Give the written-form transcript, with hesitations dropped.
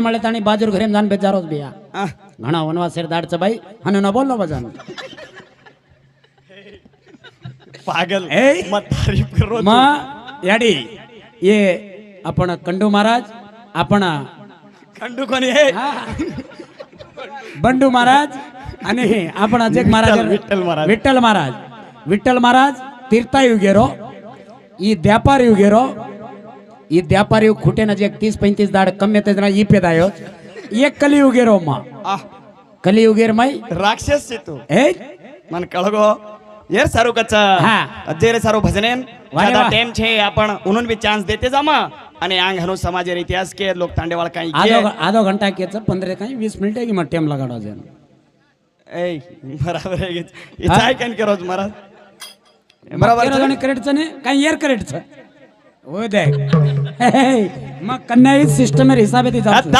મળે તાણી બાજુર ઘરે જાન બેચારો જ બેયા ઘણા વનવા શેર દાડચ ભાઈ અને ન બોલો બજાન पागल ए? मत तारीफ करो માં યાડી એ આપણા કંડુ મહારાજ આપણા खंडू कोणी है બંડુ મહારાજ અને આપણા જેક મહારાજ વિઠ્ઠલ મહારાજ. વિઠ્ઠલ મહારાજ તીર્થાયુ ગેરો ઈ વ્યાપારી ગેરો ઈ વ્યાપારી ખૂટે ને જે 30-35 દાડ કમે તે જણા ઈ પેદાયો એક કલિયુગ ગેરો માં आ કલિયુગ ગેર માં राक्षस से तू એ मन कळगो यार सारू कच्चा हा. अजेरे सारू भजनेन वारे ज्यादा वा. टाइम छे आपण उन्होंने भी चांस देते जामा અને આંગ હનો સમાજેર ઇતિહાસ કે લોક તાંડેવાળ કાઈ કે આધો ઘંટા કે છે 15 કાઈ 20 મિનિટ કે માં ટાઈમ લગાડો છે એ બરાબર હે કે એ ચાય કેન કરો જ મારા બરાબર છે જણ કરેટ છે ને કાઈ યાર કરેટ છે ઓય દેખ માં કન્યા સિસ્ટમ હિસાબે થી જાવ